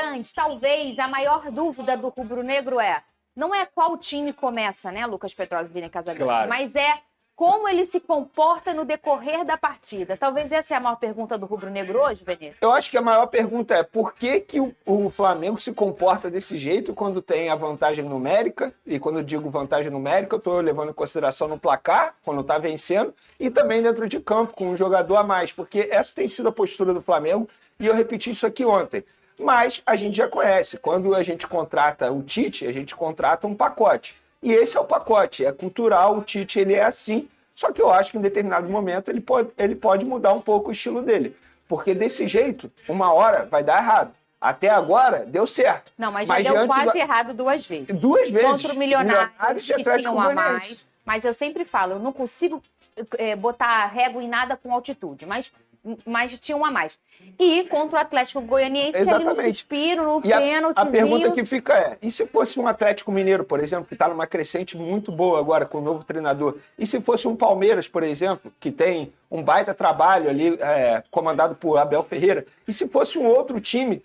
antes, talvez a maior dúvida do rubro-negro não é qual time começa, né, Lucas Pedrosa e Vini Casagrande, Claro. mas como ele se comporta no decorrer da partida. Talvez essa é a maior pergunta do rubro-negro hoje, Benito. Eu acho que a maior pergunta é por que o Flamengo se comporta desse jeito quando tem a vantagem numérica, e quando eu digo vantagem numérica, eu estou levando em consideração no placar, quando está vencendo, e também dentro de campo, com um jogador a mais, porque essa tem sido a postura do Flamengo, e eu repeti isso aqui ontem. Mas a gente já conhece, quando a gente contrata o Tite, a gente contrata um pacote. E esse é o pacote, é cultural, o Tite ele é assim, só que eu acho que em determinado momento ele pode mudar um pouco o estilo dele, porque desse jeito, uma hora vai dar errado. Até agora, deu certo. Não, mas já deu quase errado 2 vezes. 2 vezes. Contra o Milionários que tinham a mais. Mas eu sempre falo, eu não consigo botar régua em nada com altitude, mas tinha um a mais. E contra o Atlético Goianiense, que ali no suspiro, no pênaltizinho... A pergunta que fica e se fosse um Atlético Mineiro, por exemplo, que está numa crescente muito boa agora com o novo treinador, e se fosse um Palmeiras, por exemplo, que tem um baita trabalho ali, comandado por Abel Ferreira, e se fosse um outro time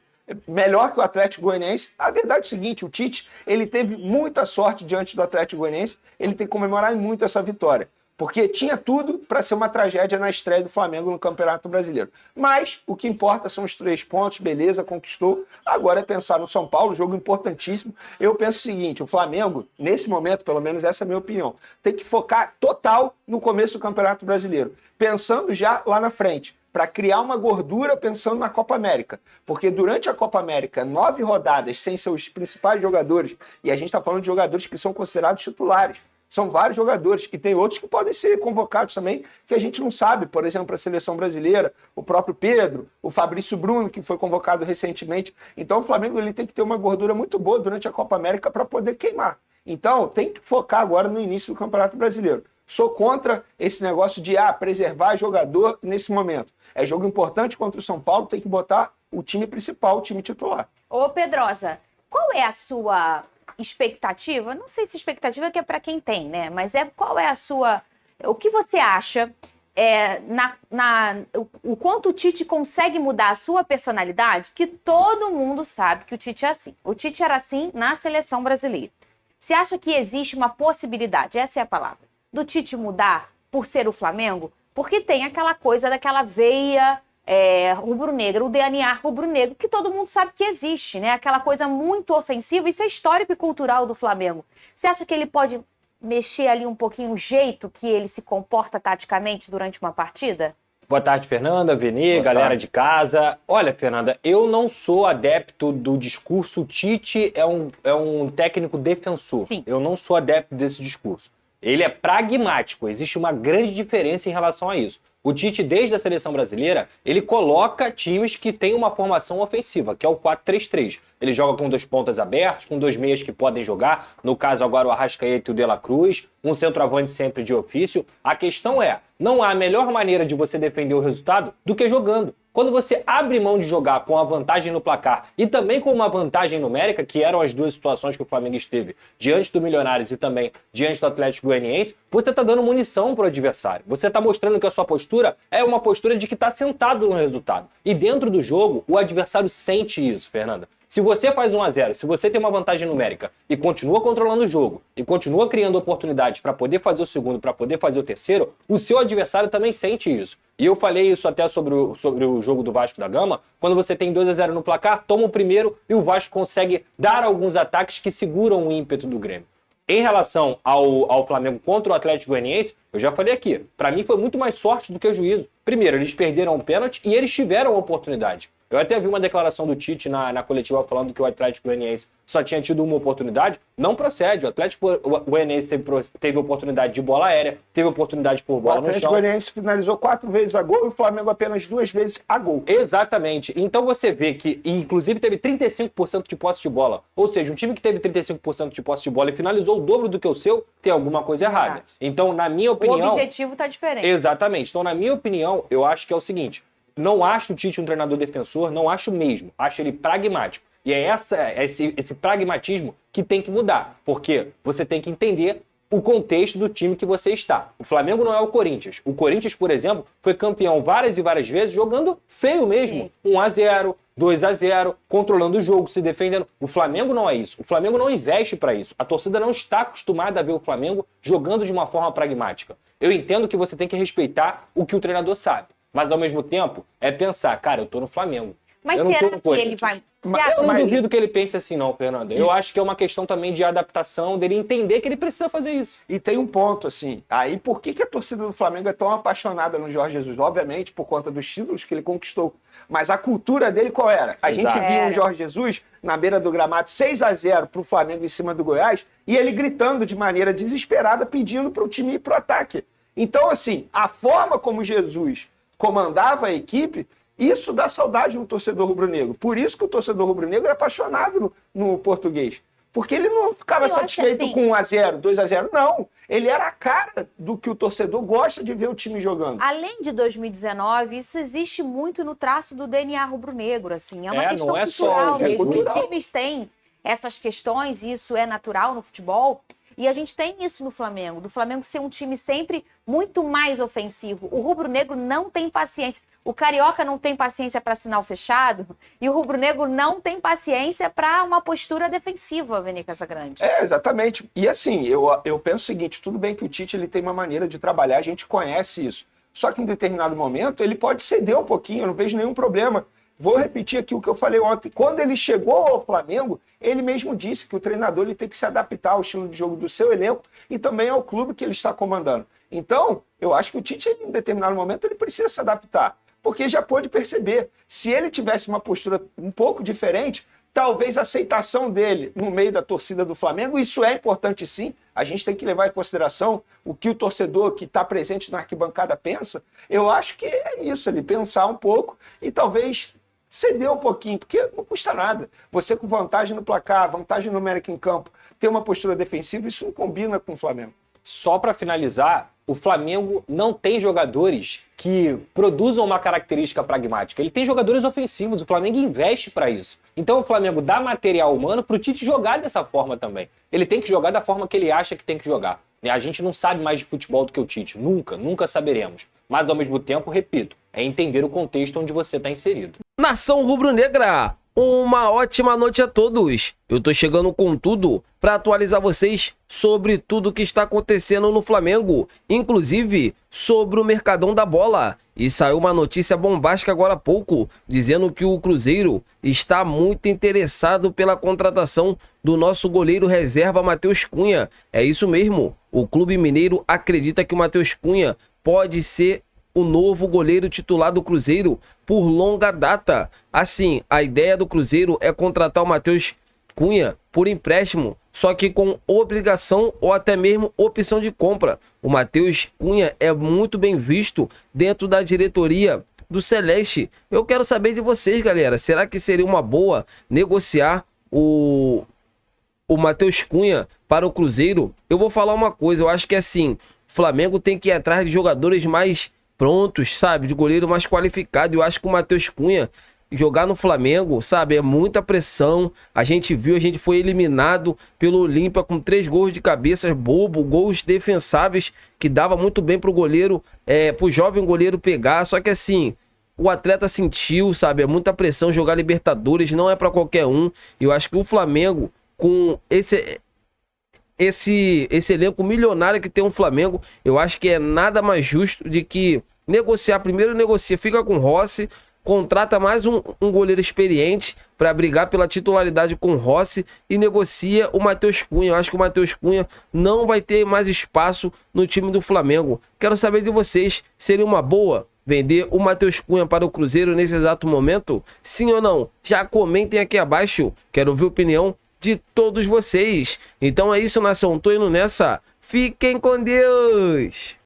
melhor que o Atlético Goianiense, a verdade é o seguinte, o Tite, ele teve muita sorte diante do Atlético Goianiense, ele tem que comemorar muito essa vitória. Porque tinha tudo para ser uma tragédia na estreia do Flamengo no Campeonato Brasileiro. Mas o que importa são os 3 pontos, beleza, conquistou. Agora é pensar no São Paulo, jogo importantíssimo. Eu penso o seguinte, o Flamengo, nesse momento, pelo menos essa é a minha opinião, tem que focar total no começo do Campeonato Brasileiro. Pensando já lá na frente, para criar uma gordura pensando na Copa América. Porque durante a Copa América, 9 rodadas sem seus principais jogadores, e a gente está falando de jogadores que são considerados titulares, são vários jogadores, e tem outros que podem ser convocados também, que a gente não sabe. Por exemplo, a seleção brasileira, o próprio Pedro, o Fabrício Bruno, que foi convocado recentemente. Então o Flamengo ele tem que ter uma gordura muito boa durante a Copa América para poder queimar. Então tem que focar agora no início do Campeonato Brasileiro. Sou contra esse negócio de preservar jogador nesse momento. É jogo importante contra o São Paulo, tem que botar o time principal, o time titular. Ô Pedrosa, qual é a sua expectativa? Não sei se expectativa que é para quem tem, né? Mas qual é a sua... O que você acha o quanto o Tite consegue mudar a sua personalidade? Porque todo mundo sabe que o Tite é assim. O Tite era assim na seleção brasileira. Você acha que existe uma possibilidade, essa é a palavra, do Tite mudar por ser o Flamengo? Porque tem aquela coisa daquela veia rubro-negra, o DNA rubro-negro, que todo mundo sabe que existe, né? Aquela coisa muito ofensiva, isso é histórico e cultural do Flamengo. Você acha que ele pode mexer ali um pouquinho o jeito que ele se comporta taticamente durante uma partida? Boa tarde, Fernanda, Vini, galera de casa. Olha, Fernanda, eu não sou adepto do discurso Tite é um técnico defensor. Sim. Eu não sou adepto desse discurso. Ele é pragmático, existe uma grande diferença em relação a isso. O Tite, desde a seleção brasileira, ele coloca times que têm uma formação ofensiva, que é o 4-3-3. Ele joga com 2 pontas abertos, com 2 meias que podem jogar, no caso agora o Arrascaeta e o De La Cruz, um centroavante sempre de ofício. A questão não há melhor maneira de você defender o resultado do que jogando. Quando você abre mão de jogar com a vantagem no placar e também com uma vantagem numérica, que eram as 2 situações que o Flamengo esteve diante do Milionários e também diante do Atlético Goianiense, você está dando munição para o adversário. Você está mostrando que a sua postura é uma postura de que está sentado no resultado. E dentro do jogo, o adversário sente isso, Fernanda. Se você faz 1-0, se você tem uma vantagem numérica e continua controlando o jogo e continua criando oportunidades para poder fazer o segundo, para poder fazer o terceiro, o seu adversário também sente isso. E eu falei isso até sobre o jogo do Vasco da Gama, quando você tem 2-0 no placar, toma o primeiro e o Vasco consegue dar alguns ataques que seguram o ímpeto do Grêmio. Em relação ao Flamengo contra o Atlético Goianiense, eu já falei aqui, para mim foi muito mais sorte do que juízo. Primeiro, eles perderam o pênalti e eles tiveram a oportunidade. Eu até vi uma declaração do Tite na coletiva falando que o Atlético Goianiense só tinha tido uma oportunidade. Não procede. O Atlético Goianiense teve oportunidade de bola aérea, teve oportunidade por bola no chão. O Atlético Goianiense finalizou 4 vezes a gol e o Flamengo apenas 2 vezes a gol. Exatamente. Então você vê que, inclusive, teve 35% de posse de bola. Ou seja, um time que teve 35% de posse de bola e finalizou o dobro do que o seu, tem alguma coisa errada. Então, na minha opinião... O objetivo está diferente. Exatamente. Então, na minha opinião, eu acho que é o seguinte... Não acho o Tite um treinador defensor, não acho mesmo. Acho ele pragmático. E é esse pragmatismo que tem que mudar. Porque você tem que entender o contexto do time que você está. O Flamengo não é o Corinthians. O Corinthians, por exemplo, foi campeão várias e várias vezes jogando feio mesmo. Sim. 1-0, 2-0, controlando o jogo, se defendendo. O Flamengo não é isso. O Flamengo não investe para isso. A torcida não está acostumada a ver o Flamengo jogando de uma forma pragmática. Eu entendo que você tem que respeitar o que o treinador sabe, mas ao mesmo tempo é pensar, cara, eu tô no Flamengo. Mas eu não será tô no que ele Corinthians. vai... Você acha Eu não que duvido que ele pense assim, não, Fernanda. Eu acho que é uma questão também de adaptação, dele entender que ele precisa fazer isso. E tem um ponto, assim, aí por que a torcida do Flamengo é tão apaixonada no Jorge Jesus? Obviamente, por conta dos títulos que ele conquistou. Mas a cultura dele qual era? A gente via o Jorge Jesus na beira do gramado 6-0 pro Flamengo em cima do Goiás e ele gritando de maneira desesperada, pedindo para o time ir pro ataque. Então, assim, a forma como Jesus comandava a equipe, isso dá saudade no torcedor rubro-negro. Por isso que o torcedor rubro-negro é apaixonado no português. Porque ele não ficava satisfeito assim, com 1-0, 2-0. Não. Ele era a cara do que o torcedor gosta de ver o time jogando. Além de 2019, isso existe muito no traço do DNA rubro-negro, assim. É uma questão não é cultural só, mesmo. cultural. Os times têm essas questões, e isso é natural no futebol. E a gente tem isso no Flamengo, do Flamengo ser um time sempre muito mais ofensivo. O rubro-negro não tem paciência. O carioca não tem paciência para sinal fechado e o rubro-negro não tem paciência para uma postura defensiva, Vene Casagrande. É, exatamente. E assim, eu penso o seguinte, tudo bem que o Tite ele tem uma maneira de trabalhar, a gente conhece isso. Só que em determinado momento ele pode ceder um pouquinho, eu não vejo nenhum problema. Vou repetir aqui o que eu falei ontem. Quando ele chegou ao Flamengo, ele mesmo disse que o treinador ele tem que se adaptar ao estilo de jogo do seu elenco e também ao clube que ele está comandando. Então, eu acho que o Tite, em determinado momento, ele precisa se adaptar. Porque já pôde perceber, se ele tivesse uma postura um pouco diferente, talvez a aceitação dele no meio da torcida do Flamengo, isso é importante sim, a gente tem que levar em consideração o que o torcedor que está presente na arquibancada pensa. Eu acho que é isso, ele pensar um pouco e talvez ceder um pouquinho, porque não custa nada. Você com vantagem no placar, vantagem numérica em campo, ter uma postura defensiva, isso não combina com o Flamengo. Só para finalizar, o Flamengo não tem jogadores que produzam uma característica pragmática. Ele tem jogadores ofensivos, o Flamengo investe para isso. Então o Flamengo dá material humano para o Tite jogar dessa forma também. Ele tem que jogar da forma que ele acha que tem que jogar. A gente não sabe mais de futebol do que o Tite, nunca saberemos. Mas ao mesmo tempo, repito, é entender o contexto onde você está inserido. Nação Rubro-Negra, uma ótima noite a todos. Eu tô chegando com tudo para atualizar vocês sobre tudo que está acontecendo no Flamengo, inclusive sobre o Mercadão da Bola. E saiu uma notícia bombástica agora há pouco, dizendo que o Cruzeiro está muito interessado pela contratação do nosso goleiro reserva Matheus Cunha. É isso mesmo, o Clube Mineiro acredita que o Matheus Cunha pode ser o novo goleiro titular do Cruzeiro por longa data. Assim, a ideia do Cruzeiro é contratar o Matheus Cunha por empréstimo, só que com obrigação ou até mesmo opção de compra. O Matheus Cunha é muito bem visto dentro da diretoria do Celeste. Eu quero saber de vocês, galera. Será que seria uma boa negociar o Matheus Cunha para o Cruzeiro? Eu vou falar uma coisa, eu acho que assim, o Flamengo tem que ir atrás de jogadores mais prontos, sabe? De goleiro mais qualificado. Eu acho que o Matheus Cunha jogar no Flamengo, sabe? É muita pressão. A gente viu, a gente foi eliminado pelo Olímpia com 3 gols de cabeça bobo, gols defensáveis que dava muito bem pro goleiro, pro jovem goleiro pegar. Só que assim, o atleta sentiu, sabe? É muita pressão jogar Libertadores, não é para qualquer um. Eu acho que o Flamengo, com esse elenco milionário que tem o Flamengo, eu acho que é nada mais justo de que negociar. Primeiro negocia, fica com o Rossi, contrata mais um goleiro experiente para brigar pela titularidade com o Rossi e negocia o Matheus Cunha. Eu acho que o Matheus Cunha não vai ter mais espaço no time do Flamengo. Quero saber de vocês, seria uma boa vender o Matheus Cunha para o Cruzeiro nesse exato momento? Sim ou não? Já comentem aqui abaixo, quero ouvir a opinião de todos vocês. Então é isso, nação, tô indo nessa. Fiquem com Deus!